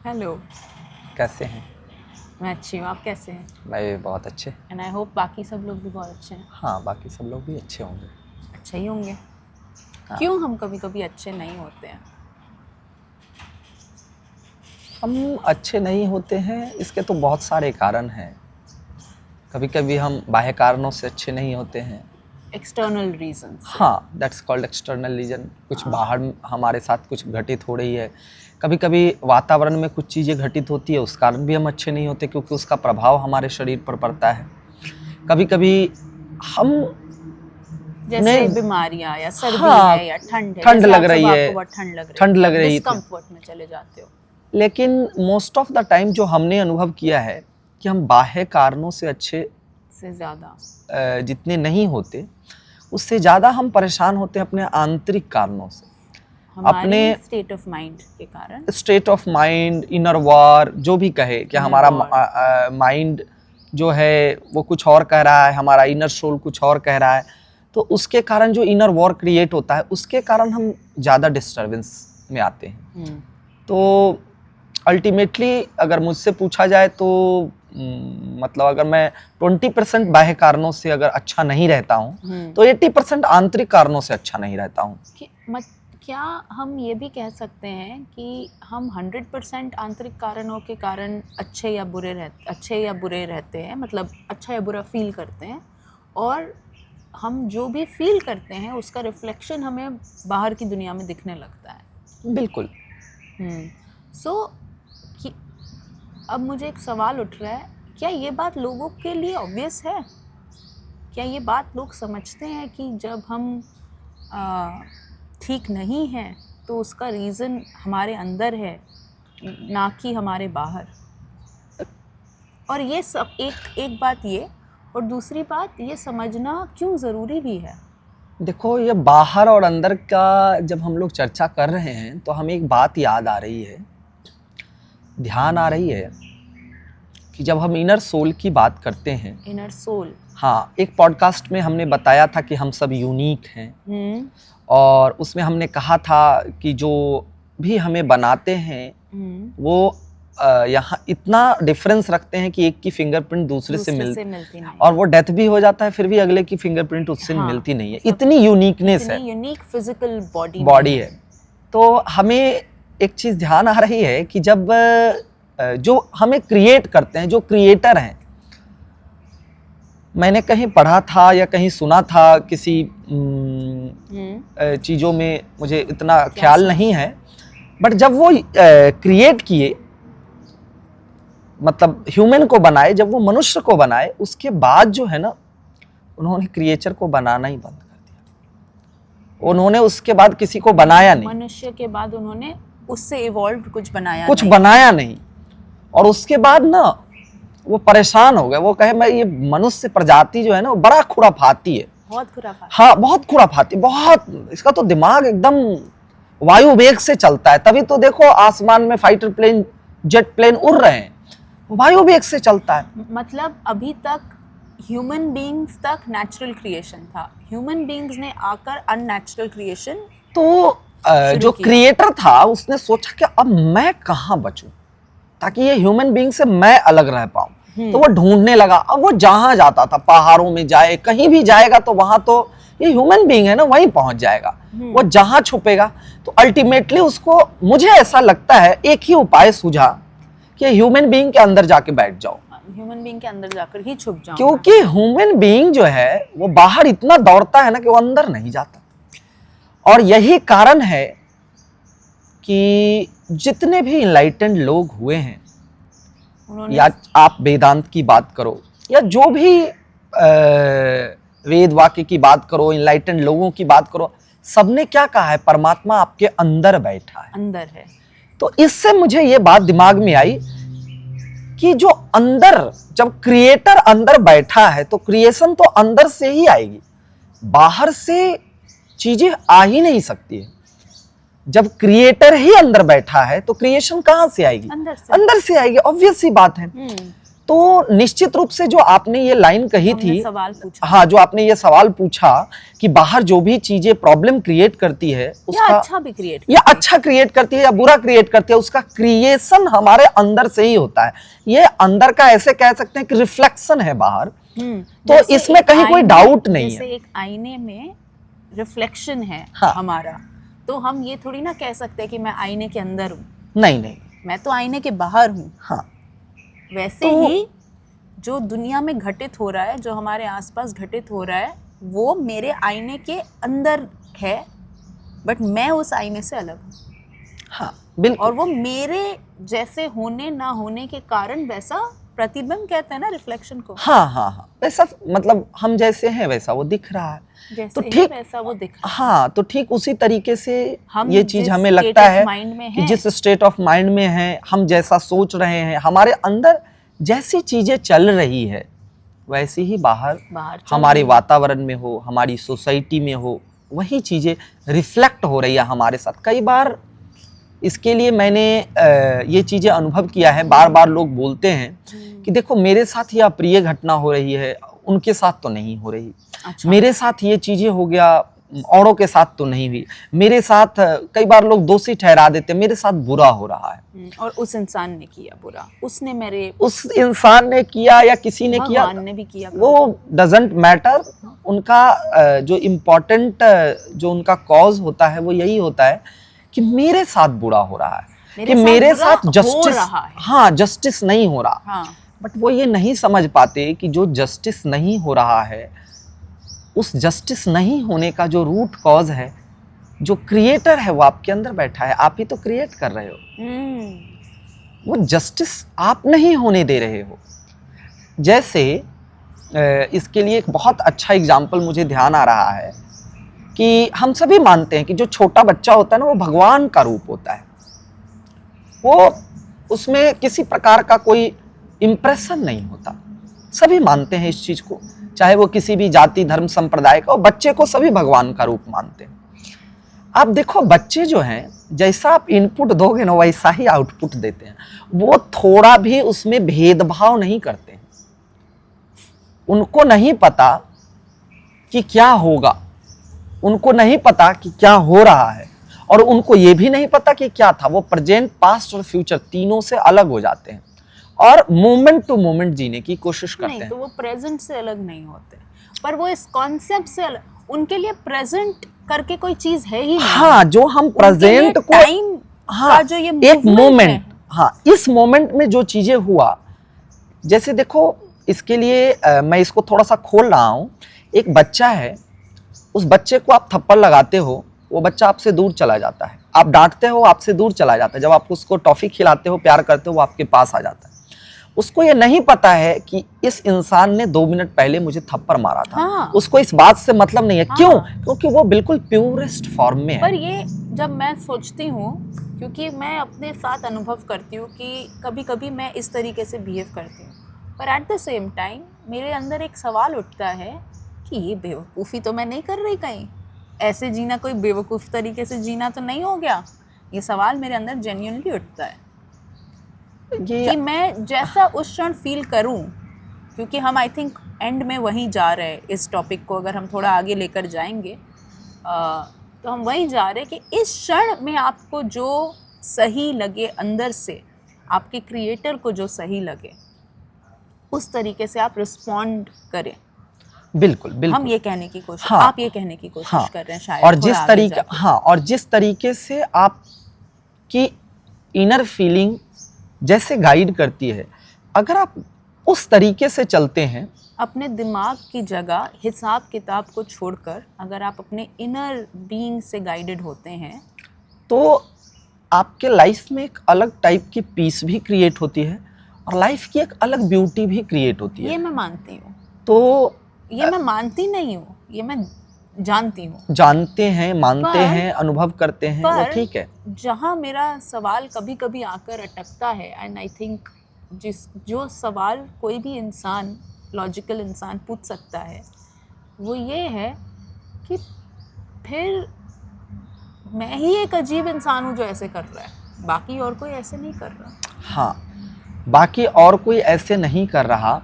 Hello. कैसे हैं? मैं अच्छी हूँ, आप कैसे हैं? मैं भी बहुत अच्छे। एंड आई होप बाकी सब लोग भी बहुत अच्छे हैं। हाँ, बाकी सब लोग भी अच्छे होंगे। अच्छे ही होंगे। हाँ। क्यों हम कभी कभी अच्छे नहीं होते हैं? हम अच्छे नहीं होते हैं, इसके तो बहुत सारे कारण हैं। कभी कभी हम बाह्य कारणों से अच्छे नहीं होते हैं। एक्सटर्नल रीजन से। हाँ, दैट्स कॉल्ड एक्सटर्नल रीजन। कुछ बाहर हमारे साथ कुछ घटित हो रही है। कभी कभी वातावरण में कुछ चीज़ें घटित होती है, उस कारण भी हम अच्छे नहीं होते क्योंकि उसका प्रभाव हमारे शरीर पर पड़ता है। कभी कभी हम जैसे बीमारियां या सर्दी हाँ, है या ठंड है, ठंड जैसे लग आप सब रही है, आपको बहुत ठंड लग रही ठंड थी, लग आप रही थी। डिस्कम्फर्ट में चले जाते हो। लेकिन मोस्ट ऑफ द टाइम जो हमने अनुभव किया है कि हम बाह्य कारणों से अच्छे से ज्यादा जितने नहीं होते, उससे ज़्यादा हम परेशान होते हैं अपने आंतरिक कारणों से। हमारे अपने स्टेट ऑफ माइंड के कारण। State of mind, inner war, जो भी कहे कि Inner हमारा war। माइंड जो है वो कुछ और कह रहा है, हमारा इनर सोल कुछ और कह रहा है, तो उसके कारण जो इनर वॉर क्रिएट होता है, उसके कारण हम ज़्यादा डिस्टर्बेंस में आते हैं। तो अल्टीमेटली अगर मुझसे पूछा जाए तो मतलब अगर मैं 20% बाह्य कारणों से अगर अच्छा नहीं रहता हूँ तो 80% आंतरिक कारणों से अच्छा नहीं रहता हूँ। क्या हम ये भी कह सकते हैं कि हम 100% आंतरिक कारणों के कारण अच्छे या बुरे रहते हैं, मतलब अच्छा या बुरा फील करते हैं, और हम जो भी फील करते हैं उसका रिफ्लेक्शन हमें बाहर की दुनिया में दिखने लगता है? बिल्कुल। अब मुझे एक सवाल उठ रहा है, क्या ये बात लोगों के लिए ऑब्वियस है? क्या ये बात लोग समझते हैं कि जब हम ठीक नहीं हैं तो उसका रीज़न हमारे अंदर है, ना कि हमारे बाहर? और ये सब एक बात ये, और दूसरी बात ये समझना क्यों ज़रूरी भी है? देखो, ये बाहर और अंदर का जब हम लोग चर्चा कर रहे हैं तो हमें एक बात याद आ रही है, ध्यान आ रही है कि जब हम इनर सोल की बात करते हैं, इनर सोल, हाँ, एक पॉडकास्ट में हमने बताया था कि हम सब यूनिक हैं, और उसमें हमने कहा था कि जो भी हमें बनाते हैं वो यहाँ इतना डिफरेंस रखते हैं कि एक की फिंगरप्रिंट दूसरे से मिलती नहीं, और वो डेथ भी हो जाता है फिर भी अगले की फिंगरप्रिंट उससे मिलती नहीं है। इतनी यूनिकनेस है, यूनिक फिजिकल बॉडी है। तो हमें एक चीज़ ध्यान आ रही है कि जब जो हमें क्रिएट करते हैं, जो क्रिएटर हैं, मैंने कहीं पढ़ा था या कहीं सुना था, किसी चीज़ों में मुझे इतना ख्याल नहीं है, बट जब वो क्रिएट किए, मतलब ह्यूमन को बनाए, जब वो मनुष्य को बनाए, उसके बाद जो है ना, उन्होंने क्रिएचर को बनाना ही बंद कर दिया। उन्होंने उसके बाद किसी को बनाया नहीं। मनुष्य के बाद उन्होंने उससे इवॉल्व कुछ बनाया नहीं। और उसके बाद ना वो परेशान हो गए। वो कहे मैं, ये मनुष्य प्रजाति जो है ना, वो बड़ा खुराफाती है, बहुत खुराफाती। हाँ, बहुत खुराफाती, बहुत, इसका तो दिमाग एकदम वायु वेग से चलता है। तभी तो देखो आसमान में फाइटर प्लेन, जेट प्लेन उड़ रहे हैं, वायु वेग से चलता है। मतलब अभी तक ह्यूमन बीइंग्स तक नेचुरल क्रिएशन था, ह्यूमन बीइंग्स ने आकर अननेचुरल क्रिएशन, तो जो क्रिएटर था उसने सोचा कि अब मैं कहाँ बचूं ताकि ये ह्यूमन बीइंग से मैं अलग रह पाऊं। तो वो ढूंढने लगा। अब वो जहां जाता था, पहाड़ों में जाए, कहीं भी जाएगा तो वहां तो ये ह्यूमन बीइंग है ना, वहीं पहुंच जाएगा। वो जहां छुपेगा तो अल्टीमेटली उसको, मुझे ऐसा लगता है, एक ही उपाय सूझा कि ह्यूमन बीइंग के अंदर जाके बैठ जाओ, ह्यूमन बीइंग के अंदर जाकर ही छुप जाओ, क्योंकि ह्यूमन बीइंग जो है वो बाहर इतना दौड़ता है ना कि वो अंदर नहीं जाता। और यही कारण है कि जितने भी इनलाइटेंड लोग हुए हैं, या आप वेदांत की बात करो या जो भी वेद वाक्य की बात करो, इनलाइटेंड लोगों की बात करो, सबने क्या कहा है? परमात्मा आपके अंदर बैठा है, अंदर है। तो इससे मुझे ये बात दिमाग में आई कि जो अंदर, जब क्रिएटर अंदर बैठा है तो क्रिएशन तो अंदर से ही आएगी, बाहर से चीजें आ ही नहीं सकती है। जब क्रिएटर ही अंदर बैठा है तो क्रिएशन कहां से आएगी? अंदर से आएगी, ऑब्वियस सी बात है। तो निश्चित रूप से जो आपने ये लाइन कही हमने थी, सवाल पूछा हाँ, जो आपने ये सवाल पूछा कि बाहर जो भी चीजें प्रॉब्लम क्रिएट करती है या उसका अच्छा भी क्रिएट या अच्छा क्रिएट करती है या बुरा क्रिएट करती है, उसका क्रिएशन हमारे अंदर से ही होता है। ये अंदर का ऐसे कह सकते हैं कि रिफ्लेक्शन है बाहर, तो इसमें कहीं कोई डाउट नहीं जैसे है। एक आईने में रिफ्लेक्शन है हाँ। हमारा, तो हम ये थोड़ी ना कह सकते हैं कि मैं आईने के अंदर हूँ, नहीं नहीं, मैं तो आईने के बाहर हूँ। हाँ, वैसे तो- ही जो दुनिया में घटित हो रहा है, जो हमारे आसपास घटित हो रहा है, वो मेरे आईने के अंदर है, बट मैं उस आईने से अलग हूँ, हाँ, बिल्कुल। और वो मेरे जैसे होने ना होने के कारण वैसा प्रतिबिंब कहते हैं ना रिफ्लेक्शन को, हाँ हाँ हाँ, वैसा मतलब हम जैसे हैं वैसा वो दिख रहा है। जैसे तो है ठीक, वैसा वो दिख रहा है। हाँ, तो ठीक उसी तरीके से हम ये चीज जिस हमें state लगता of है mind में कि हैं, जिस स्टेट ऑफ माइंड में है, हम जैसा सोच रहे हैं, हमारे अंदर जैसी चीजें चल रही है वैसे ही बाहर बाहर चल हमारे रही है। वातावरण में हो, हमारी सोसाइटी में हो, वही चीजें रिफ्लेक्ट हो रही है हमारे साथ। कई बार इसके लिए मैंने ये चीजें अनुभव किया है। बार बार लोग बोलते हैं कि देखो मेरे साथ ये अप्रिय घटना हो रही है, उनके साथ तो नहीं हो रही, अच्छा। मेरे साथ ये चीजें हो गया, औरों के साथ तो नहीं हुई, मेरे साथ कई बार लोग दोषी ठहरा देते, मेरे साथ बुरा हो रहा है। और उस इंसान ने किया बुरा, उसने मेरे, उस इंसान ने किया या किसी ने किया, भगवान ने भी किया, वो डजंट मैटर। उनका जो इम्पोर्टेंट जो उनका कॉज होता है वो यही होता है कि मेरे साथ बुरा हो रहा है, मेरे कि साथ मेरे बुरा साथ हो जस्टिस, रहा है। हाँ, जस्टिस नहीं हो रहा। हाँ, बट वो ये नहीं समझ पाते कि जो जस्टिस नहीं हो रहा है, उस जस्टिस नहीं होने का जो रूट कॉज है, जो क्रिएटर है वो आपके अंदर बैठा है, आप ही तो क्रिएट कर रहे हो। वो जस्टिस आप नहीं होने दे रहे हो। जैसे इसके लिए एक बहुत अच्छा एग्जाम्पल मुझे ध्यान आ रहा है कि हम सभी मानते हैं कि जो छोटा बच्चा होता है ना, वो भगवान का रूप होता है। वो उसमें किसी प्रकार का कोई इम्प्रेशन नहीं होता। सभी मानते हैं इस चीज को, चाहे वो किसी भी जाति धर्म संप्रदाय का, और बच्चे को सभी भगवान का रूप मानते हैं। आप देखो बच्चे जो हैं, जैसा आप इनपुट दोगे ना वैसा ही आउटपुट देते हैं। वो थोड़ा भी उसमें भेदभाव नहीं करते हैं। उनको नहीं पता कि क्या होगा, उनको नहीं पता कि क्या हो रहा है, और उनको ये भी नहीं पता कि क्या था। वो प्रेजेंट, पास्ट और फ्यूचर तीनों से अलग हो जाते हैं और मोमेंट टू मोमेंट जीने की कोशिश करते नहीं, हैं। तो वो प्रेजेंट से अलग नहीं होते, पर वो इस कॉन्सेप्ट से अलग, उनके लिए प्रेजेंट करके कोई चीज है ही नहीं। हाँ, जो हम प्रेजेंट को, टाइम हाँ, का जो ये एक movement मोमेंट, है, हाँ, इस मोमेंट में जो चीजें हुआ, जैसे देखो इसके लिए मैं इसको थोड़ा सा खोल रहा हूँ। एक बच्चा है, उस बच्चे को आप थप्पड़ लगाते हो, वो बच्चा आपसे दूर चला जाता है। आप डांटते हो, आपसे दूर चला जाता है। जब आप उसको टॉफी खिलाते हो, प्यार करते हो, वो आपके पास आ जाता है। उसको ये नहीं पता है कि इस इंसान ने 2 मिनट पहले मुझे थप्पड़ मारा था। हाँ। उसको इस बात से मतलब नहीं है। हाँ। क्यों? क्योंकि वो बिल्कुल प्योरेस्ट फॉर्म में है। पर ये जब मैं सोचती हूँ, क्योंकि मैं अपने साथ अनुभव करती हूँ कि कभी कभी मैं इस तरीके से बिहेव करती हूँ, पर एट द सेम टाइम मेरे अंदर एक सवाल उठता है कि ये बेवकूफ़ी तो मैं नहीं कर रही, कहीं ऐसे जीना कोई बेवकूफ़ तरीके से जीना तो नहीं हो गया। ये सवाल मेरे अंदर जेन्युइनली उठता है कि मैं जैसा उस क्षण फील करूं, क्योंकि हम आई थिंक एंड में वहीं जा रहे हैं। इस टॉपिक को अगर हम थोड़ा आगे लेकर जाएंगे तो हम वहीं जा रहे हैं कि इस क्षण में आपको जो सही लगे, अंदर से आपके क्रिएटर को जो सही लगे, उस तरीके से आप रिस्पॉन्ड करें। बिल्कुल बिल्कुल, हम ये कहने की कोशिश, हाँ, आप ये कहने की कोशिश हाँ, कर रहे हैं शायद। और थोड़ा जिस आगे तरीके, जाके। हाँ, और जिस तरीके से आपकी इनर फीलिंग जैसे गाइड करती है, अगर आप उस तरीके से चलते हैं, अपने दिमाग की जगह हिसाब किताब को छोड़कर अगर आप अपने इनर बीइंग से गाइडेड होते हैं, तो आपके लाइफ में एक अलग टाइप की पीस भी क्रिएट होती है और लाइफ की एक अलग ब्यूटी भी क्रिएट होती है। ये मैं मानती हूँ। तो ये मैं मानती नहीं हूँ, ये मैं जानती हूँ। जानते हैं, मानते पर- हैं, अनुभव करते हैं, वो ठीक है। जहाँ मेरा सवाल कभी कभी आकर अटकता है, एंड आई थिंक जो सवाल कोई भी इंसान, लॉजिकल इंसान पूछ सकता है, वो ये है कि फिर मैं ही एक अजीब इंसान हूँ जो ऐसे कर रहा है, बाकी और कोई ऐसे नहीं कर रहा। हाँ, बाकी और कोई ऐसे नहीं कर रहा,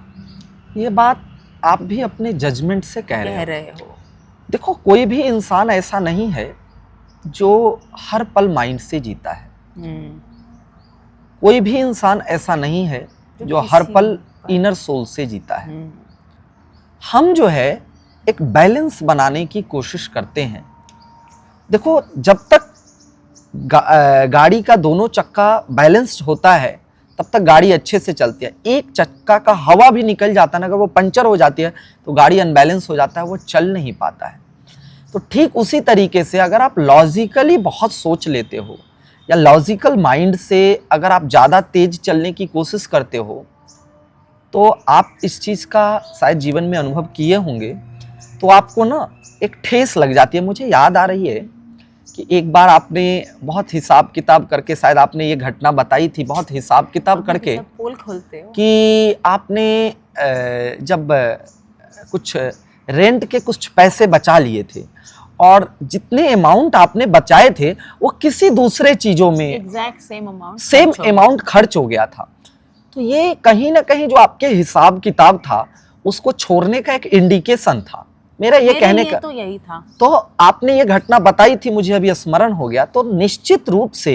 ये बात आप भी अपने जजमेंट से कह रहे हो। देखो, कोई भी इंसान ऐसा नहीं है जो हर पल माइंड से जीता है। कोई भी इंसान ऐसा नहीं है जो हर पल इनर सोल से जीता है। हम जो है एक बैलेंस बनाने की कोशिश करते हैं। देखो, जब तक गाड़ी का दोनों चक्का बैलेंस्ड होता है तब तक गाड़ी अच्छे से चलती है। एक चक्का का हवा भी निकल जाता है ना, अगर वो पंचर हो जाती है तो गाड़ी अनबैलेंस हो जाता है, वो चल नहीं पाता है। तो ठीक उसी तरीके से अगर आप लॉजिकली बहुत सोच लेते हो या लॉजिकल माइंड से अगर आप ज़्यादा तेज चलने की कोशिश करते हो, तो आप इस चीज़ का शायद जीवन में अनुभव किए होंगे, तो आपको ना एक ठेस लग जाती है। मुझे याद आ रही है कि एक बार आपने बहुत हिसाब किताब करके, शायद आपने ये घटना बताई थी, बहुत हिसाब किताब करके पोल खोलते हो कि आपने जब कुछ रेंट के कुछ पैसे बचा लिए थे और जितने अमाउंट आपने बचाए थे वो किसी दूसरे चीजों में एग्जैक्ट सेम अमाउंट खर्च हो गया था। तो ये कहीं ना कहीं जो आपके हिसाब किताब था उसको छोड़ने का एक इंडिकेशन था। मेरा ये कहने का तो यही था। तो आपने ये घटना बताई थी, मुझे अभी स्मरण हो गया। तो निश्चित रूप से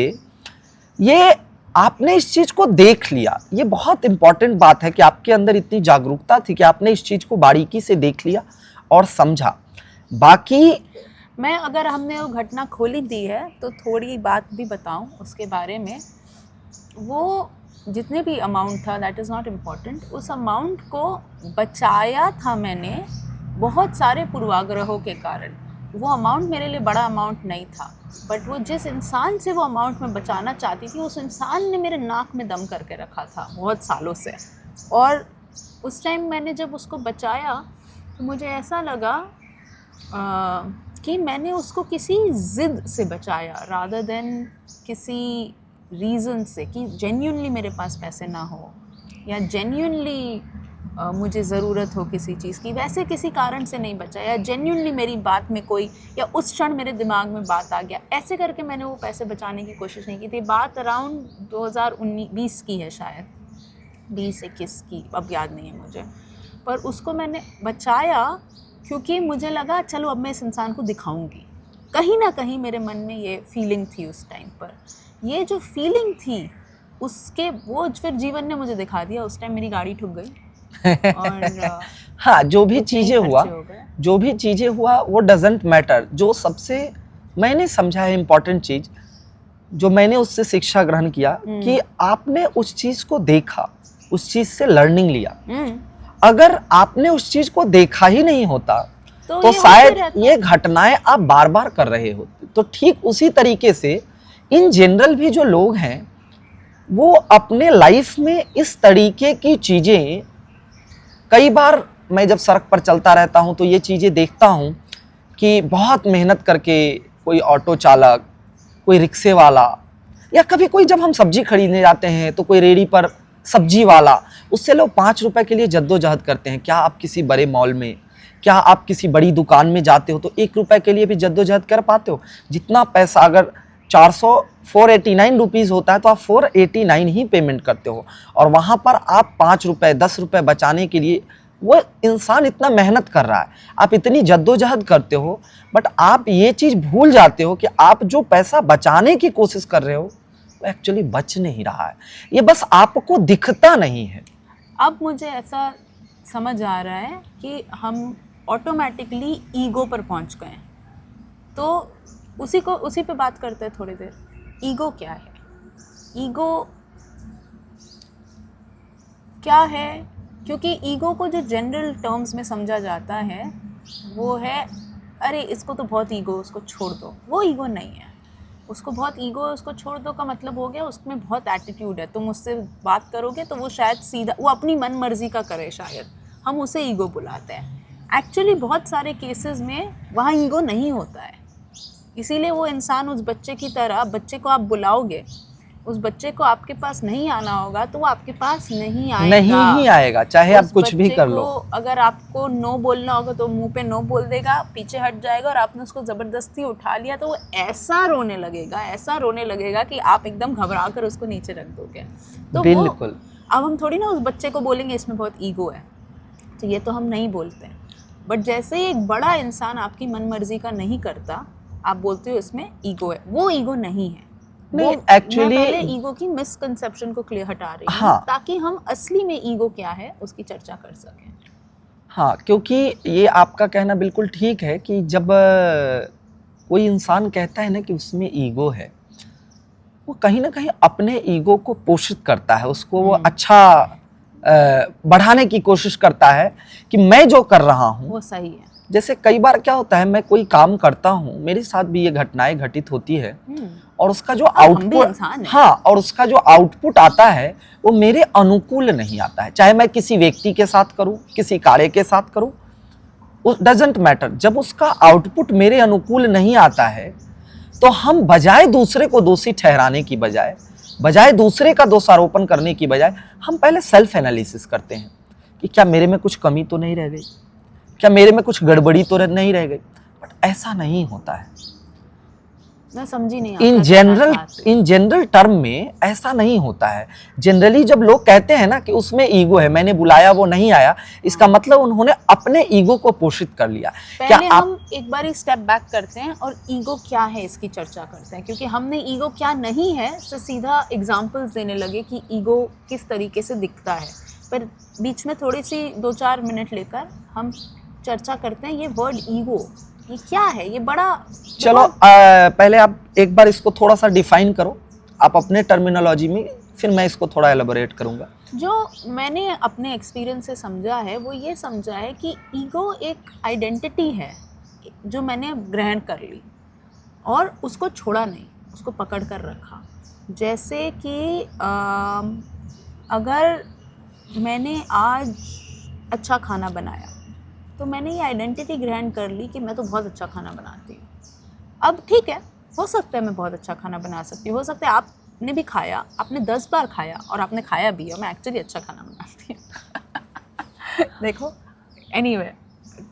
ये आपने इस चीज को देख लिया। ये बहुत इंपॉर्टेंट बात है कि आपके अंदर इतनी जागरूकता थी कि आपने इस चीज को बारीकी से देख लिया और समझा। बाकी मैं अगर हमने वो घटना खोली दी है तो थोड़ी बात भी बताऊं उसके बारे में। वो जितने भी अमाउंट था, दैट इज़ नॉट इम्पॉर्टेंट। उस अमाउंट को बचाया था मैंने बहुत सारे पूर्वाग्रहों के कारण। वो अमाउंट मेरे लिए बड़ा अमाउंट नहीं था, बट वो जिस इंसान से वो अमाउंट मैं बचाना चाहती थी, उस इंसान ने मेरे नाक में दम करके रखा था बहुत सालों से। और उस टाइम मैंने जब उसको बचाया तो मुझे ऐसा लगा कि मैंने उसको किसी ज़िद से बचाया रादर देन किसी रीज़न से, कि जेन्युइनली मेरे पास पैसे ना हो या जेन्युइनली मुझे ज़रूरत हो किसी चीज़ की, वैसे किसी कारण से नहीं बचा, या जेन्युइनली मेरी बात में कोई, या उस क्षण मेरे दिमाग में बात आ गया, ऐसे करके मैंने वो पैसे बचाने की कोशिश नहीं की थी। बात अराउंड 2019-20 की है, शायद 20-21 की, अब याद नहीं है मुझे। पर उसको मैंने बचाया क्योंकि मुझे लगा चलो अब मैं इस इंसान को दिखाऊंगी। कहीं ना कहीं मेरे मन में ये फीलिंग थी उस टाइम पर। ये जो फीलिंग थी उसके वो फिर जीवन ने मुझे दिखा दिया। उस टाइम मेरी गाड़ी ठुक गई और हाँ, जो भी चीज़ें हुआ वो डजेंट मैटर। जो सबसे मैंने समझा है इम्पॉर्टेंट चीज़, जो मैंने उससे शिक्षा ग्रहण किया कि आपने उस चीज़ को देखा, उस चीज़ से लर्निंग लिया। अगर आपने उस चीज़ को देखा ही नहीं होता तो शायद ये घटनाएं आप बार बार कर रहे होते। तो ठीक उसी तरीके से इन जनरल भी जो लोग हैं वो अपने लाइफ में इस तरीके की चीज़ें, कई बार मैं जब सड़क पर चलता रहता हूँ तो ये चीज़ें देखता हूँ कि बहुत मेहनत करके कोई ऑटो चालक, कोई रिक्शे वाला, या कभी कोई जब हम सब्जी खरीदने जाते हैं तो कोई रेडी पर सब्जी वाला, उससे लोग 5 रुपए के लिए जद्दोजहद करते हैं। क्या आप किसी बड़े मॉल में, क्या आप किसी बड़ी दुकान में जाते हो तो 1 रुपए के लिए भी जद्दोजहद कर पाते हो? जितना पैसा अगर 489 रुपीज़ होता है तो आप 489 ही पेमेंट करते हो, और वहाँ पर आप 5 रुपए 10 रुपए बचाने के लिए वो इंसान इतना मेहनत कर रहा है, आप इतनी जद्दोजहद करते हो, बट आप ये चीज़ भूल जाते हो कि आप जो पैसा बचाने की कोशिश कर रहे हो वो एक्चुअली बच नहीं रहा है। ये बस आपको दिखता नहीं है। अब मुझे ऐसा समझ आ रहा है कि हम ऑटोमेटिकली ईगो पर पहुंच गए हैं। तो उसी पे बात करते हैं थोड़ी देर। ईगो क्या है? ईगो क्या है? क्योंकि ईगो को जो जनरल टर्म्स में समझा जाता है वो है, अरे इसको तो बहुत ईगो, उसको छोड़ दो। वो ईगो नहीं है। उसको बहुत ईगो है, उसको छोड़ दो का मतलब हो गया उसमें बहुत एटीट्यूड है। तुम उससे बात करोगे तो वो शायद सीधा, वो अपनी मन मर्जी का करे, शायद हम उसे ईगो बुलाते हैं। एक्चुअली बहुत सारे केसेस में वहाँ ईगो नहीं होता है। इसीलिए वो इंसान उस बच्चे की तरह, बच्चे को आप बुलाओगे, उस बच्चे को आपके पास नहीं आना होगा तो वो आपके पास नहीं आएगा, चाहे आप कुछ भी कर लो। अगर आपको नो बोलना होगा तो मुंह पे नो बोल देगा, पीछे हट जाएगा, और आपने उसको ज़बरदस्ती उठा लिया तो वो ऐसा रोने लगेगा कि आप एकदम घबरा कर उसको नीचे रख दोगे। तो बिल्कुल, अब हम थोड़ी ना उस बच्चे को बोलेंगे इसमें बहुत ईगो है, तो ये तो हम नहीं बोलते हैं। बट जैसे ही एक बड़ा इंसान आपकी मन मर्जी का नहीं करता, आप बोलते हो इसमें ईगो है, वो ईगो नहीं है। नहीं, मैं actually- पहले ईगो की मिसकंसेप्शन को क्लियर हटा रही हूँ, हाँ। ताकि हम असली में ईगो क्या है उसकी चर्चा कर सकें। हाँ, क्योंकि ये आपका कहना बिल्कुल ठीक है कि जब कोई इंसान कहता है ना कि उसमें ईगो है, वो कहीं ना कहीं अपने ईगो को पोषित करता है, उसको वो अच्छा बढ़ाने की कोशिश करता है कि मैं जो कर रहा हूँ वो सही है। जैसे कई बार क्या होता है, मैं कोई काम करता हूँ, मेरे साथ भी ये घटनाएं घटित होती है, और उसका जो हम भी आउटपुट, इंसान हैं। हाँ, और उसका जो आउटपुट आता है वो मेरे अनुकूल नहीं आता है। चाहे मैं किसी व्यक्ति के साथ करूं, किसी कार्य के साथ करूं, डजंट मैटर, जब उसका आउटपुट मेरे अनुकूल नहीं आता है तो हम बजाय दूसरे को दोषी ठहराने की बजाय दूसरे का दोषारोपण करने की बजाय हम पहले सेल्फ एनालिसिस करते हैं कि क्या मेरे में कुछ कमी तो नहीं रह गई, क्या मेरे में कुछ गड़बड़ी तो नहीं रह गई। बट ऐसा नहीं होता है। मैं समझी नहीं। इन जनरल टर्म में ऐसा नहीं होता है। जनरली जब लोग कहते हैं ना कि उसमें ईगो है, मैंने बुलाया वो नहीं आया, इसका मतलब उन्होंने अपने ईगो को पोषित कर लिया। पहले हम एक बार स्टेप बैक करते हैं और ईगो क्या है इसकी चर्चा करते हैं, क्योंकि हमने ईगो क्या नहीं है तो सीधा एग्जांपल्स देने लगे कि ईगो किस तरीके से दिखता है। पर बीच में थोड़ी सी 2-4 मिनट लेकर हम चर्चा करते हैं ये वर्ड ईगो, ये क्या है, ये बड़ा। चलो पहले आप एक बार इसको थोड़ा सा डिफाइन करो आप अपने टर्मिनोलॉजी में, फिर मैं इसको थोड़ा एलाबोरेट करूंगा। जो मैंने अपने एक्सपीरियंस से समझा है वो ये समझा है कि ईगो एक आइडेंटिटी है जो मैंने ग्रहण कर ली और उसको छोड़ा नहीं, उसको पकड़ कर रखा। जैसे कि अगर मैंने आज अच्छा खाना बनाया तो मैंने ये आइडेंटिटी ग्रहण कर ली कि मैं तो बहुत अच्छा खाना बनाती हूँ। अब ठीक है, हो सकता है मैं बहुत अच्छा खाना बना सकती हूँ, हो सकता है आपने भी खाया, आपने 10 बार खाया और आपने खाया भी है, मैं एक्चुअली अच्छा खाना बनाती हूँ। देखो एनीवे,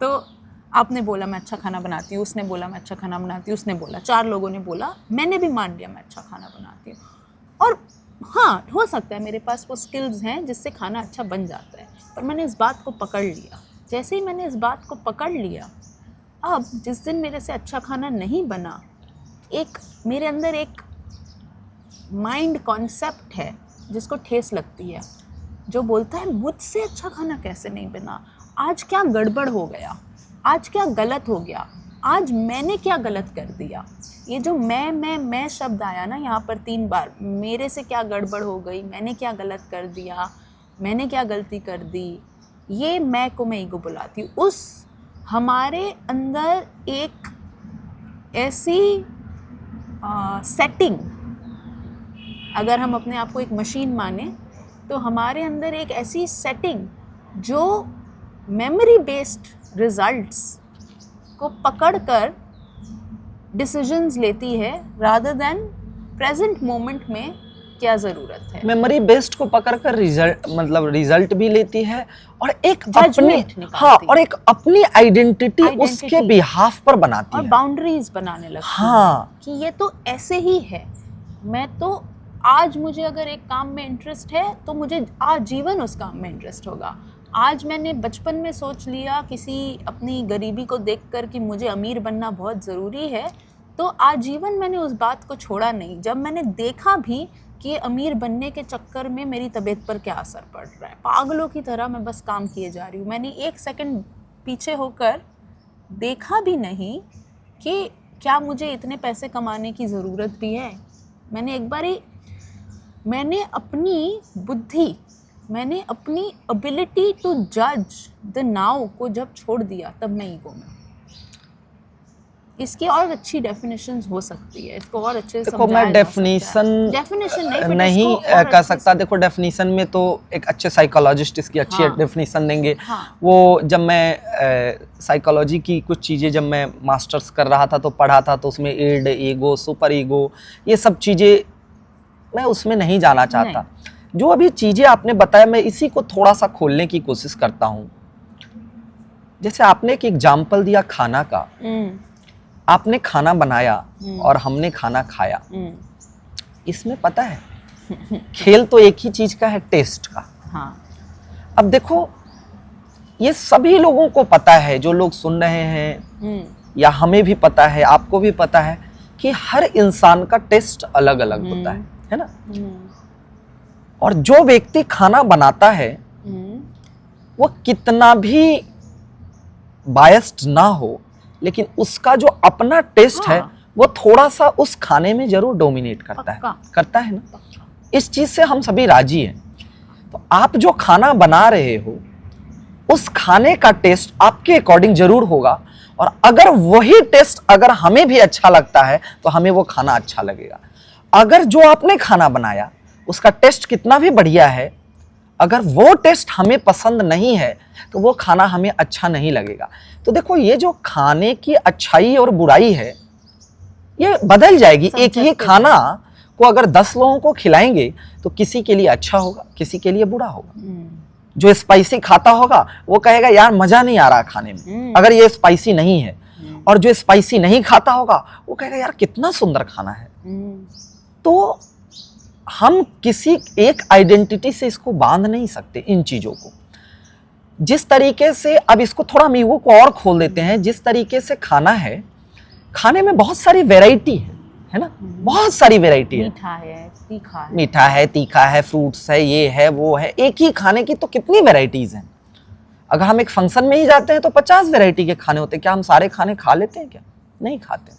तो आपने बोला मैं अच्छा खाना बनाती हूँ, उसने बोला मैं अच्छा खाना बनाती हूँ, उसने बोला, 4 लोगों ने बोला, मैंने भी मान लिया मैं अच्छा खाना बनाती हूँ। और हाँ, हो सकता है मेरे पास वो स्किल्स हैं जिससे खाना अच्छा बन जाता है, पर मैंने इस बात को पकड़ लिया। जैसे ही मैंने इस बात को पकड़ लिया, अब जिस दिन मेरे से अच्छा खाना नहीं बना, एक मेरे अंदर एक माइंड कॉन्सेप्ट है जिसको ठेस लगती है, जो बोलता है मुझसे अच्छा खाना कैसे नहीं बना, आज क्या गड़बड़ हो गया, आज क्या गलत हो गया, आज मैंने क्या गलत कर दिया। ये जो मैं शब्द आया ना यहाँ पर 3 बार, मेरे से क्या गड़बड़ हो गई, मैंने क्या गलत कर दिया, मैंने क्या गलती कर दी, ये मैं को मैं ईगो बुलाती हूँ। उस हमारे अंदर एक ऐसी सेटिंग, अगर हम अपने आप को एक मशीन माने तो हमारे अंदर एक ऐसी सेटिंग जो मेमोरी बेस्ड रिजल्ट्स को पकड़कर डिसीजंस लेती है रादर देन प्रेजेंट मोमेंट में क्या ज़रूरत है। मेमोरी बेस्ड को पकड़कर रिजल्ट भी लेती है और एक अपनी, हाँ, और एक अपनी आइडेंटिटी उसके बिहाफ पर बनाती है और बाउंड्रीज बनाने लगती हाँ, है कि ये तो ऐसे ही है। मैं तो आज मुझे अगर एक काम में इंटरेस्ट है तो मुझे आजीवन उस काम में इंटरेस्ट होगा। आज मैंने बचपन में सोच लिया किसी अपनी गरीबी को देखकर कि मुझे अमीर बनना बहुत ज़रूरी है, तो आजीवन मैंने उस बात को छोड़ा नहीं। जब मैंने देखा भी कि अमीर बनने के चक्कर में मेरी तबीयत पर क्या असर पड़ रहा है, पागलों की तरह मैं बस काम किए जा रही हूँ, मैंने 1 सेकंड पीछे होकर देखा भी नहीं कि क्या मुझे इतने पैसे कमाने की ज़रूरत भी है। मैंने अपनी बुद्धि, मैंने अपनी एबिलिटी टू जज द नाउ को जब छोड़ दिया, तब मैं ईगो में। इसकी और अच्छी डेफिनेशंस हो सकती है, इसको और अच्छे से देखो, मैं डेफिनेशन नहीं कर सकता। देखो, डेफिनेशन में तो एक अच्छे साइकोलॉजिस्ट इसकी अच्छी डेफिनेशन देंगे। हाँ। वो जब मैं साइकोलॉजी की कुछ चीज़ें जब मैं मास्टर्स कर रहा था तो पढ़ा था, तो उसमें इड, ईगो, सुपर ईगो, ये सब चीज़ें मैं उसमें नहीं जाना चाहता। जो अभी चीज़ें आपने बताया, मैं इसी को थोड़ा सा खोलने की कोशिश करता हूँ। जैसे आपने एक एग्जाम्पल दिया खाना का, आपने खाना बनाया और हमने खाना खाया। इसमें पता है खेल तो एक ही चीज का है, टेस्ट का। हाँ। अब देखो, ये सभी लोगों को पता है, जो लोग सुन रहे हैं, या हमें भी पता है, आपको भी पता है कि हर इंसान का टेस्ट अलग अलग होता है ना। और जो व्यक्ति खाना बनाता है वो कितना भी बायस्ड ना हो, लेकिन उसका जो अपना टेस्ट है वो थोड़ा सा उस खाने में जरूर डोमिनेट करता है ना। इस चीज से हम सभी राजी हैं। तो आप जो खाना बना रहे हो उस खाने का टेस्ट आपके अकॉर्डिंग जरूर होगा, और अगर वही टेस्ट अगर हमें भी अच्छा लगता है तो हमें वो खाना अच्छा लगेगा। अगर जो आपने खाना बनाया उसका टेस्ट कितना भी बढ़िया है, अगर वो टेस्ट हमें पसंद नहीं है तो वो खाना हमें अच्छा नहीं लगेगा। तो देखो, ये जो खाने की अच्छाई और बुराई है ये बदल जाएगी। एक ही खाना को अगर 10 लोगों को खिलाएंगे तो किसी के लिए अच्छा होगा, किसी के लिए बुरा होगा। जो स्पाइसी खाता होगा वो कहेगा यार मजा नहीं आ रहा खाने में, अगर ये स्पाइसी नहीं है। और जो स्पाइसी नहीं खाता होगा वो कहेगा यार कितना सुंदर खाना है। तो हम किसी एक आइडेंटिटी से इसको बांध नहीं सकते इन चीजों को। जिस तरीके से, अब इसको थोड़ा हम ईगो को और खोल देते हैं, जिस तरीके से खाना है, खाने में बहुत सारी वैरायटी है ना, बहुत सारी वैरायटी है। मीठा है, तीखा है, फ्रूट्स है, ये है, वो है। एक ही खाने की तो कितनी वैरायटीज हैं। अगर हम एक फंक्शन में ही जाते हैं तो 50 वैरायटी के खाने होते हैं। क्या हम सारे खाने खा लेते हैं? क्या नहीं खाते।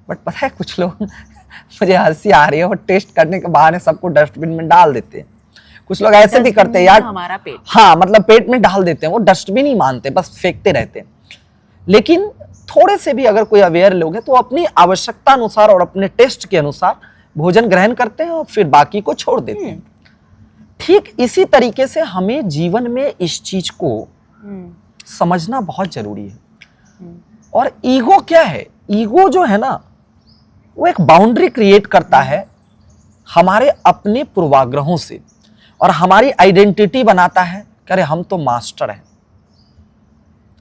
बट पता है कुछ लोग मुझे हंसी आ रही है, और टेस्ट करने के बहाने सबको डस्टबिन में डाल देते हैं। कुछ लोग ऐसे भी करते हैं यार, हमारा पेट, हाँ मतलब पेट में डाल देते हैं, वो डस्टबिन ही मानते, बस फेंकते रहते हैं। लेकिन थोड़े से भी अगर कोई अवेयर लोग हैं तो अपनी आवश्यकता अनुसार और अपने टेस्ट के अनुसार भोजन ग्रहण करते हैं और फिर बाकी को छोड़ देते हैं। ठीक इसी तरीके से हमें जीवन में इस चीज को समझना बहुत जरूरी है। और ईगो क्या है? ईगो जो है ना, वो एक बाउंड्री क्रिएट करता है हमारे अपने पूर्वाग्रहों से, और हमारी आइडेंटिटी बनाता है। अरे हम तो मास्टर हैं,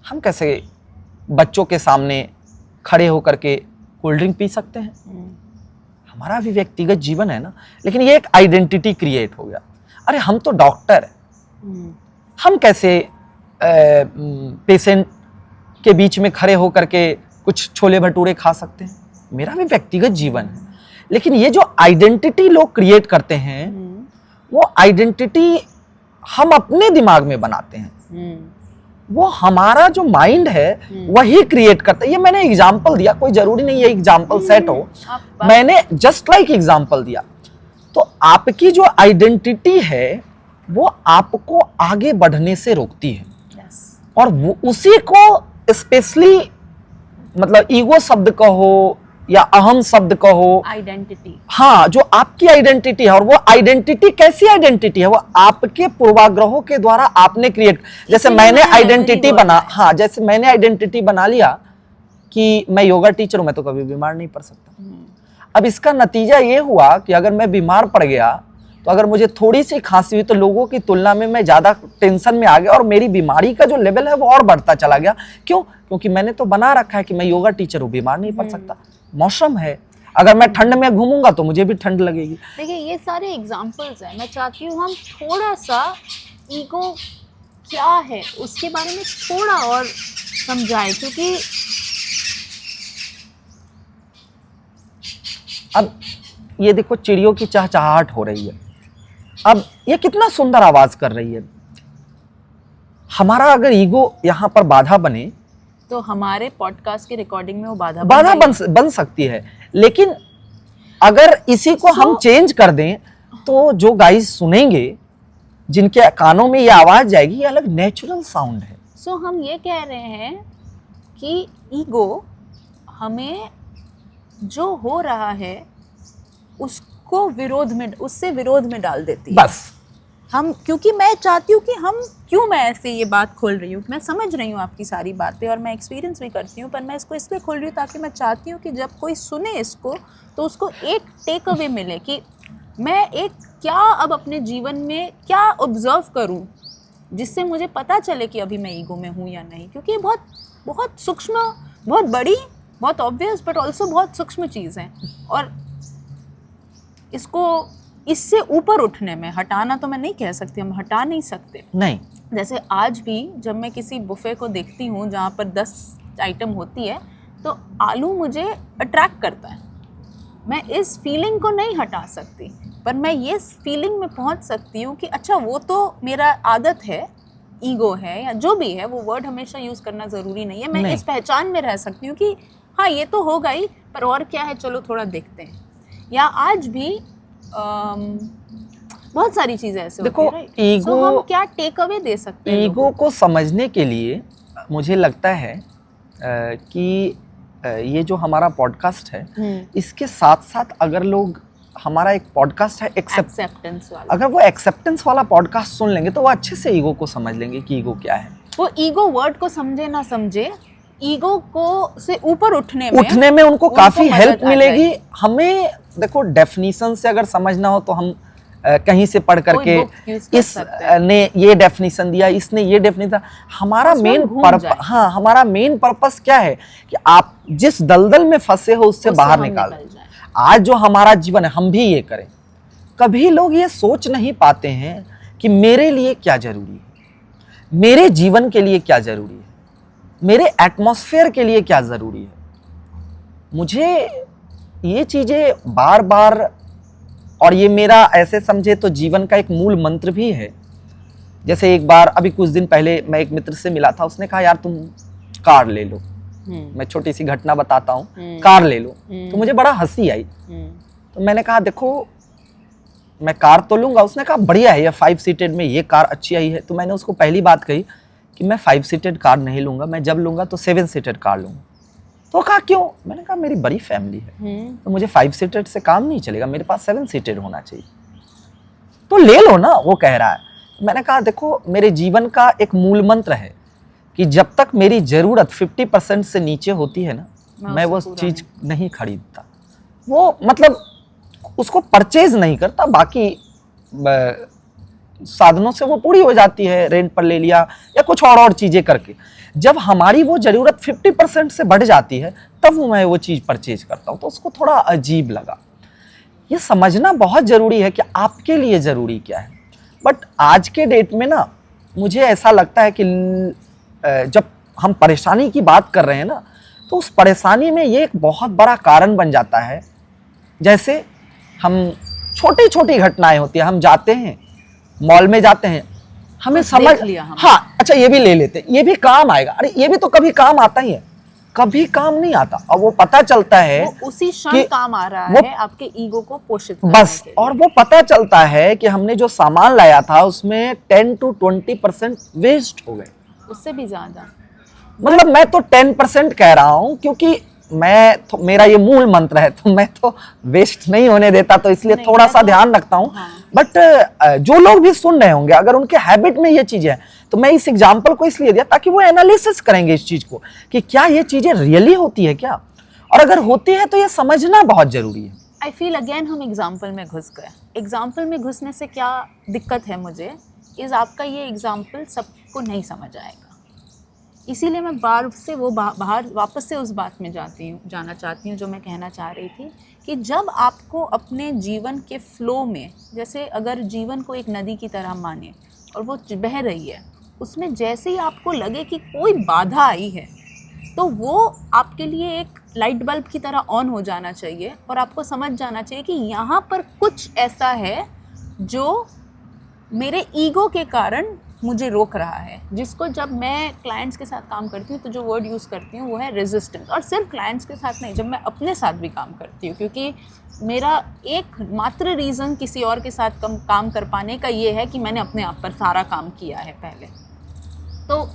हम कैसे बच्चों के सामने खड़े होकर के कोल्ड ड्रिंक पी सकते हैं? हमारा भी व्यक्तिगत जीवन है ना। लेकिन ये एक आइडेंटिटी क्रिएट हो गया। अरे हम तो डॉक्टर हैं, हम कैसे पेशेंट के बीच में खड़े होकर के कुछ छोले भटूरे खा सकते हैं? मेरा भी व्यक्तिगत जीवन है। लेकिन ये जो आइडेंटिटी लोग क्रिएट करते हैं, वो आइडेंटिटी हम अपने दिमाग में बनाते हैं। वो हमारा जो माइंड है वही क्रिएट करता है। ये मैंने एग्जाम्पल दिया, कोई जरूरी नहीं है एग्जाम्पल सेट हो, मैंने जस्ट लाइक एग्जाम्पल दिया। तो आपकी जो आइडेंटिटी है वो आपको आगे बढ़ने से रोकती है। और वो उसी को स्पेशली, मतलब ईगो शब्द कहो या अहम शब्द कहो, आइडेंटिटी, हाँ, जो आपकी आइडेंटिटी है। और वो आइडेंटिटी कैसी आइडेंटिटी है? वो आपके पूर्वाग्रहों के द्वारा आपने क्रिएट, जैसे मैंने आइडेंटिटी बना, हाँ, जैसे मैंने आइडेंटिटी बना लिया कि मैं योगा टीचर हूं, मैं तो कभी बीमार नहीं पड़ सकता। अब इसका नतीजा ये हुआ कि अगर मैं बीमार पड़ गया तो अगर मुझे थोड़ी सी खांसी हुई तो लोगों की तुलना में मैं ज्यादा टेंशन में आ गया, और मेरी बीमारी का जो लेवल है वो और बढ़ता चला गया। क्यों? क्योंकि मैंने तो बना रखा है कि मैं योगा टीचर हूँ, बीमार नहीं पड़ सकता। मौसम है, अगर मैं ठंड में घूमूंगा तो मुझे भी ठंड लगेगी। देखिए, ये सारे एग्जांपल्स हैं। मैं चाहती हूँ हम थोड़ा सा ईगो क्या है उसके बारे में थोड़ा और समझाएं, क्योंकि अब ये देखो, चिड़ियों की चहचहाहट हो रही है। अब ये कितना सुंदर आवाज कर रही है। हमारा अगर ईगो यहाँ पर बाधा बने तो हमारे पॉडकास्ट की रिकॉर्डिंग में वो बाधा बन सकती है। लेकिन अगर इसी को हम चेंज कर दें तो जो गाइस सुनेंगे, जिनके कानों में ये आवाज जाएगी, ये अलग नेचुरल साउंड है। सो हम ये कह रहे हैं कि ईगो हमें जो हो रहा है उसको उससे विरोध में डाल देती है। बस हम, क्योंकि मैं चाहती हूँ कि क्यों मैं ऐसे ये बात खोल रही हूँ, मैं समझ रही हूँ आपकी सारी बातें और मैं एक्सपीरियंस भी करती हूँ, पर मैं इसको इसलिए खोल रही हूँ ताकि मैं चाहती हूँ कि जब कोई सुने इसको तो उसको एक टेक अवे मिले कि मैं एक क्या अब अपने जीवन में क्या ऑब्जर्व करूँ जिससे मुझे पता चले कि अभी मैं ईगो में हूँ या नहीं। क्योंकि ये बहुत बहुत सूक्ष्म, बहुत बड़ी, बहुत ऑब्वियस बट ऑल्सो बहुत सूक्ष्म चीज़ है, और इसको इससे ऊपर उठने में, हटाना तो मैं नहीं कह सकती, हम हटा नहीं सकते। नहीं, जैसे आज भी जब मैं किसी बुफे को देखती हूँ जहाँ पर 10 आइटम होती है, तो आलू मुझे अट्रैक्ट करता है। मैं इस फीलिंग को नहीं हटा सकती, पर मैं ये फीलिंग में पहुँच सकती हूँ कि अच्छा वो तो मेरा आदत है, ईगो है, या जो भी है, वो वर्ड हमेशा यूज़ करना ज़रूरी नहीं है। मैं नहीं। इस पहचान में रह सकती हूँ कि हाँ ये तो होगा ही, पर और क्या है, चलो थोड़ा देखते हैं। या आज भी बहुत सारी चीज़ें ऐसे देखो, होती है, right? ईगो, So, हम क्या टेक अवे दे सकते हैं ईगो को समझने के लिए मुझे लगता है कि ये जो हमारा पॉडकास्ट है, इसके साथ साथ अगर लोग, हमारा एक पॉडकास्ट है एक्सेप्टेंस वाला, अगर वो एक्सेप्टेंस वाला पॉडकास्ट सुन लेंगे तो वो अच्छे से ईगो को समझ लेंगे कि ईगो क्या है। वो ईगो वर्ड को समझे ना समझे, ईगो को से ऊपर उठने में उनको काफी मदद हेल्प आ मिलेगी। जाएगी। हमें देखो, डेफिनेशन से अगर समझना हो तो हम कहीं से पढ़ करके कोई book use कर इस सकते हैं। ने ये डेफिनेशन दिया, इसने ये डेफिनेशन, हमारा उसमें मेन हम घूम पर्पस, जाएं। हाँ, हमारा मेन पर्पस क्या है कि आप जिस दलदल में फंसे हो उससे बाहर हम निकाल निकल जाएं। आज जो हमारा जीवन है हम भी ये करें। कभी लोग ये सोच नहीं पाते हैं कि मेरे लिए क्या जरूरी है, मेरे जीवन के लिए क्या जरूरी है, मेरे एटमॉस्फेयर के लिए क्या जरूरी है। मुझे ये चीजें बार बार, और ये मेरा ऐसे समझे तो जीवन का एक मूल मंत्र भी है। जैसे एक बार अभी कुछ दिन पहले मैं एक मित्र से मिला था, उसने कहा यार तुम कार ले लो। मैं छोटी सी घटना बताता हूँ, कार ले लो। तो मुझे बड़ा हंसी आई। तो मैंने कहा देखो मैं कार तो लूंगा। उसने कहा बढ़िया है, ये 5 सीटेड में ये कार अच्छी आई है। तो मैंने उसको पहली बात कही कि मैं 5 सीटेड कार नहीं लूंगा, मैं जब लूंगा तो 7 सीटेड कार लूंगा। तो कहा क्यों? मैंने कहा मेरी बड़ी फैमिली है, तो मुझे 5 सीटेड से काम नहीं चलेगा, मेरे पास 7 सीटेड होना चाहिए। तो ले लो ना, वो कह रहा है। मैंने कहा देखो मेरे जीवन का एक मूल मंत्र है कि जब तक मेरी जरूरत 50% से नीचे होती है ना, मैं वो चीज नहीं खरीदता। वो मतलब उसको परचेज नहीं करता, बाकी साधनों से वो पूरी हो जाती है, रेंट पर ले लिया या कुछ और चीजें करके। जब हमारी वो जरूरत 50% से बढ़ जाती है तब मैं वो चीज परचेज करता हूँ। तो उसको थोड़ा अजीब लगा। ये समझना बहुत जरूरी है कि आपके लिए जरूरी क्या है। बट आज के डेट में ना मुझे ऐसा लगता है कि जब हम परेशानी की बात कर रहे हैं ना, तो उस परेशानी में ये एक बहुत बड़ा कारण बन जाता है। जैसे हम छोटी छोटी घटनाएं होती है, हम जाते हैं मॉल में, जाते हैं, हमें समझ हाँ अच्छा ये भी ले लेते, ये भी काम आएगा, अरे ये भी तो कभी काम आता ही है, कभी काम नहीं आता। और वो पता चलता है वो उसी क्षण काम आ रहा है आपके ईगो को पोषित करने बस के लिए। और वो पता चलता है कि हमने जो सामान लाया था उसमें 10 to 20% वेस्ट हो गए, उससे भी ज्यादा। मतलब मैं तो 10% कह रहा हूं क्योंकि मैं तो, मेरा ये मूल मंत्र है, तो मैं तो वेस्ट नहीं होने देता, तो इसलिए थोड़ा सा ध्यान रखता हूं। हाँ। बट जो लोग भी सुन रहे होंगे, अगर उनके हैबिट में ये चीजें हैं, तो मैं इस एग्जांपल को इसलिए दिया ताकि वो एनालिसिस करेंगे इस चीज को कि क्या ये चीजें रियली होती है क्या, और अगर होती है तो ये समझना बहुत जरूरी है। आई फील अगेन हम एग्जाम्पल में घुस गए। एग्जाम्पल में घुसने से क्या दिक्कत है मुझे, इस आपका ये एग्जाम्पल सबको नहीं समझ आएगा, इसीलिए मैं बाहर वापस से उस बात में जाना चाहती हूँ जो मैं कहना चाह रही थी कि जब आपको अपने जीवन के फ्लो में, जैसे अगर जीवन को एक नदी की तरह माने और वो बह रही है, उसमें जैसे ही आपको लगे कि कोई बाधा आई है, तो वो आपके लिए एक लाइट बल्ब की तरह ऑन हो जाना चाहिए और आपको समझ जाना चाहिए कि यहाँ पर कुछ ऐसा है जो मेरे ईगो के कारण मुझे रोक रहा है, जिसको जब मैं क्लाइंट्स के साथ काम करती हूँ तो जो वर्ड यूज़ करती हूँ वो है रेजिस्टेंस। और सिर्फ क्लाइंट्स के साथ नहीं, जब मैं अपने साथ भी काम करती हूँ, क्योंकि मेरा एक मात्र रीज़न किसी और के साथ काम कर पाने का ये है कि मैंने अपने आप पर सारा काम किया है पहले। तो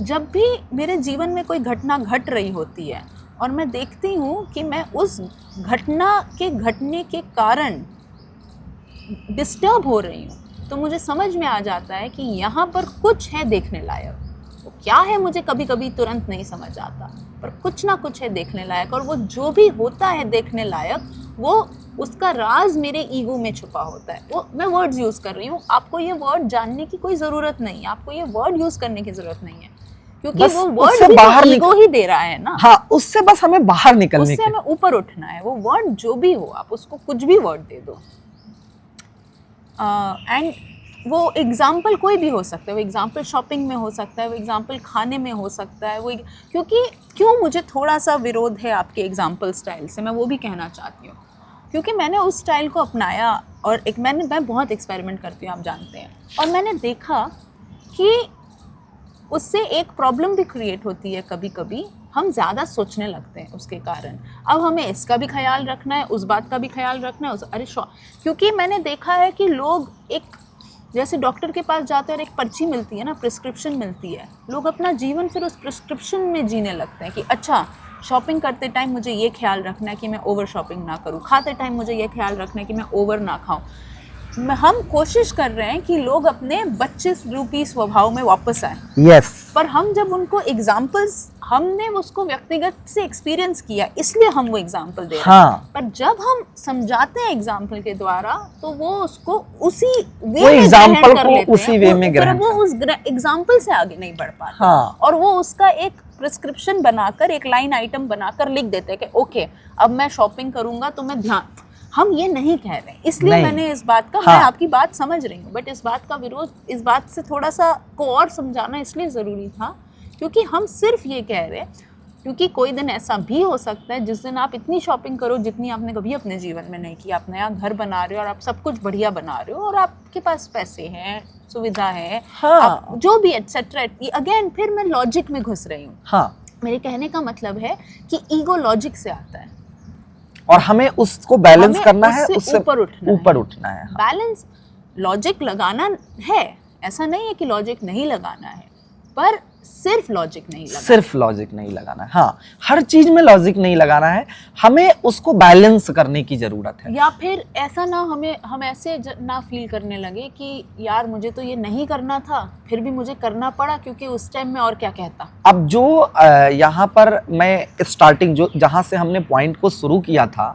जब भी मेरे जीवन में कोई घटना घट रही होती है और मैं देखती हूँ कि मैं उस घटना के घटने के कारण डिस्टर्ब हो रही हूँ, तो मुझे समझ में आ जाता है कि यहाँ पर कुछ है देखने लायक। वो क्या है मुझे कभी कभी तुरंत नहीं समझ आता, पर कुछ ना कुछ है देखने लायक। और वो जो भी होता है देखने लायक, वो उसका राज मेरे ईगो में छुपा होता है। वो मैं वर्ड्स यूज़ कर रही हूँ, आपको ये वर्ड जानने की कोई ज़रूरत नहीं है, आपको ये वर्ड यूज़ करने की ज़रूरत नहीं है, क्योंकि वो वर्ड भी तो ईगो ही दे रहा है ना। हाँ, उससे बस हमें बाहर निकलने, उससे हमें ऊपर उठना है। वो वर्ड जो भी हो, आप उसको कुछ भी वर्ड दे दो। एंड वो एग्जाम्पल कोई भी हो सकता है, वो एग्जाम्पल शॉपिंग में हो सकता है, वो एग्जाम्पल खाने में हो सकता है, क्योंकि क्यों मुझे थोड़ा सा विरोध है आपके एग्जाम्पल स्टाइल से, मैं वो भी कहना चाहती हूँ। क्योंकि मैंने उस स्टाइल को अपनाया और मैं बहुत एक्सपेरिमेंट करती हूँ, आप जानते हैं, और मैंने देखा कि उससे एक प्रॉब्लम भी क्रिएट होती है। कभी कभी हम ज़्यादा सोचने लगते हैं उसके कारण। अब हमें इसका भी ख्याल रखना है, उस बात का भी ख्याल रखना है, क्योंकि मैंने देखा है कि लोग एक जैसे डॉक्टर के पास जाते हैं और एक पर्ची मिलती है ना, प्रिस्क्रिप्शन मिलती है, लोग अपना जीवन फिर उस प्रिस्क्रिप्शन में जीने लगते हैं कि अच्छा शॉपिंग करते टाइम मुझे ये ख्याल रखना है कि मैं ओवर शॉपिंग ना करूँ, खाते टाइम मुझे ये ख्याल रखना है कि मैं ओवर ना खाऊं। हम कोशिश कर रहे हैं कि लोग अपने बच्चे रूपी स्वभाव में वापस आए। यस। पर हम जब उनको एग्जाम्पल्स, हमने उसको व्यक्तिगत से एक्सपीरियंस किया इसलिए हम वो एग्जाम्पल दे रहे हैं। हाँ। पर जब हम समझाते हैं एग्जाम्पल के द्वारा तो वो उसको उसी वे वो में एग्जाम्पल ग्रहण कर को लेते उसी हैं, वे में फिर ग्रहण वो उस एग्जाम्पल से आगे नहीं बढ़ पाते। हाँ। और वो उसका एक प्रिस्क्रिप्शन बनाकर, एक लाइन आइटम बनाकर लिख देते हैं कि ओके अब मैं शॉपिंग करूंगा तो मैं ध्यान, हम ये नहीं कह रहे, इसलिए मैंने इस बात का, हाँ। मैं आपकी बात समझ रही हूँ, बट इस बात का विरोध, इस बात से थोड़ा सा को और समझाना इसलिए ज़रूरी था क्योंकि हम सिर्फ ये कह रहे, क्योंकि कोई दिन ऐसा भी हो सकता है जिस दिन आप इतनी शॉपिंग करो जितनी आपने कभी अपने जीवन में नहीं की, आप नया घर बना रहे हो और आप सब कुछ बढ़िया बना रहे हो और आपके पास पैसे हैं, सुविधा है, हाँ। आप जो भी एटसेट्रा, अगेन फिर मैं लॉजिक में घुस रही हूँ। हाँ। मेरे कहने का मतलब है कि ईगो लॉजिक से आता है और हमें उसको बैलेंस करना है, उससे ऊपर उठना है। बैलेंस लॉजिक लगाना है, ऐसा नहीं है कि लॉजिक नहीं लगाना है, पर सिर्फ लॉजिक नहीं लगाना है। हाँ, हर चीज में लॉजिक नहीं लगाना है, हमें उसको बैलेंस करने की जरूरत है। या फिर ऐसा ना हम ऐसे ना फील करने लगे कि यार मुझे तो ये नहीं करना था फिर भी मुझे करना पड़ा क्योंकि उस टाइम में और क्या कहता। अब जो यहाँ पर मैं स्टार्टिंग जो जहाँ से हमने पॉइंट को शुरू किया था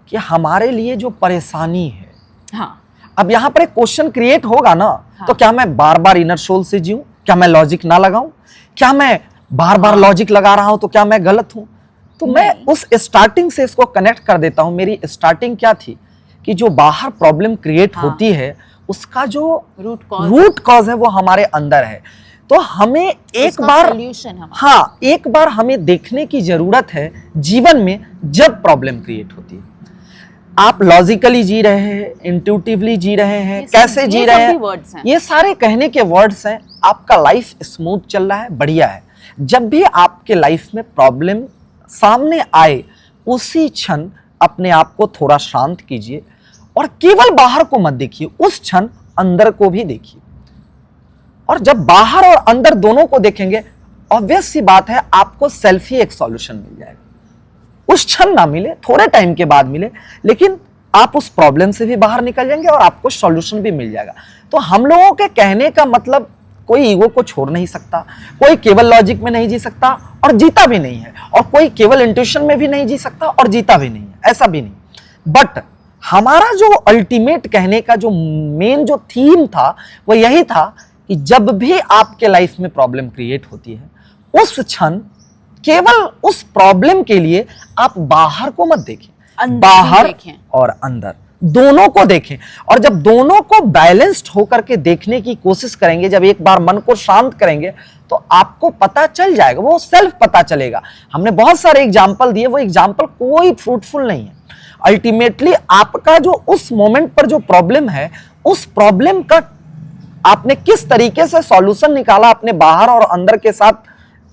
कि हमारे लिए जो परेशानी है, हाँ, अब यहाँ पर एक क्वेश्चन क्रिएट होगा ना, हाँ। तो क्या मैं बार बार इनर सोल से जीऊं? क्या मैं लॉजिक ना लगाऊं? क्या मैं बार बार लॉजिक लगा रहा हूं तो क्या मैं गलत हूं? तो मैं उस स्टार्टिंग से इसको कनेक्ट कर देता हूं। मेरी स्टार्टिंग क्या थी कि जो बाहर प्रॉब्लम क्रिएट होती है उसका जो रूट कॉज है वो हमारे अंदर है। तो हमें एक बार, हाँ, एक बार हमें देखने की जरूरत है जीवन में जब प्रॉब्लम क्रिएट होती है। आप लॉजिकली जी रहे हैं, इंट्यूटिवली जी रहे हैं, कैसे जी रहे हैं, ये सारे कहने के वर्ड्स हैं। आपका लाइफ स्मूथ चल रहा है, बढ़िया है। जब भी आपके लाइफ में प्रॉब्लम सामने आए उसी क्षण अपने आप को थोड़ा शांत कीजिए और केवल बाहर को मत देखिए, उस क्षण अंदर को भी देखिए। और जब बाहर और अंदर दोनों को देखेंगे, ऑब्वियस सी बात है आपको सेल्फ ही एक सॉल्यूशन मिल जाएगा। उस क्षण ना मिले, थोड़े टाइम के बाद मिले, लेकिन आप उस प्रॉब्लम से भी बाहर निकल जाएंगे और आपको सॉल्यूशन भी मिल जाएगा। तो हम लोगों के कहने का मतलब, कोई ईगो को छोड़ नहीं सकता, कोई केवल लॉजिक में नहीं जी सकता और जीता भी नहीं है, और कोई केवल इंट्यूशन में भी नहीं जी सकता और जीता भी नहीं है, ऐसा भी नहीं। बट हमारा जो अल्टीमेट कहने का जो मेन जो थीम था वो यही था कि जब भी आपके लाइफ में प्रॉब्लम क्रिएट होती है उस क्षण केवल उस प्रॉब्लम के लिए आप बाहर को मत देखें, बाहर और अंदर दोनों को देखें। और जब दोनों को बैलेंस्ड होकर के देखने की कोशिश करेंगे, जब एक बार मन को शांत करेंगे तो आपको पता चल जाएगा, वो सेल्फ पता चलेगा। हमने बहुत सारे एग्जाम्पल दिए, वो एग्जाम्पल कोई फ्रूटफुल नहीं है। अल्टीमेटली आपका जो उस मोमेंट पर जो प्रॉब्लम है, उस प्रॉब्लम का आपने किस तरीके से सॉल्यूशन निकाला, अपने बाहर और अंदर के साथ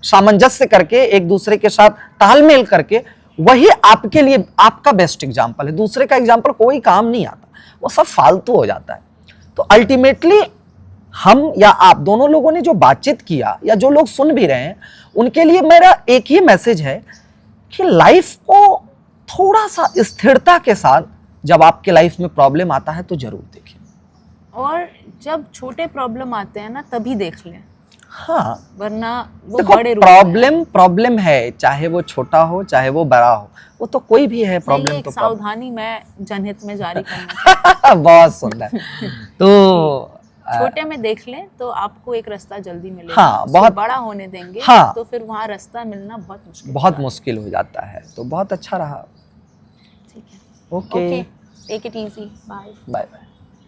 सामंजस्य करके, एक दूसरे के साथ तालमेल करके, वही आपके लिए आपका बेस्ट एग्जाम्पल है। दूसरे का एग्जाम्पल कोई काम नहीं आता, वो सब फालतू हो जाता है। तो अल्टीमेटली हम या आप दोनों लोगों ने जो बातचीत किया या जो लोग सुन भी रहे हैं, उनके लिए मेरा एक ही मैसेज है कि लाइफ को थोड़ा सा स्थिरता के साथ, जब आपके लाइफ में प्रॉब्लम आता है तो जरूर देखें, और जब छोटे प्रॉब्लम आते हैं ना तभी देख लें। हाँ, वरना वो देखो, बड़े प्रॉब्लम है, चाहे वो छोटा हो चाहे वो बड़ा हो, वो तो कोई भी है प्रॉब्लम। तो सावधानी मैं जनहित में जारी करना बहुत सुंदर। तो छोटे में देख लें तो आपको एक रास्ता जल्दी मिलेगा। हाँ, बहुत बड़ा होने देंगे हाँ, तो फिर वहाँ रास्ता मिलना बहुत मुश्किल हो जाता है। तो बहुत अच्छा रहा। ठीक है, okay, take it easy, bye bye.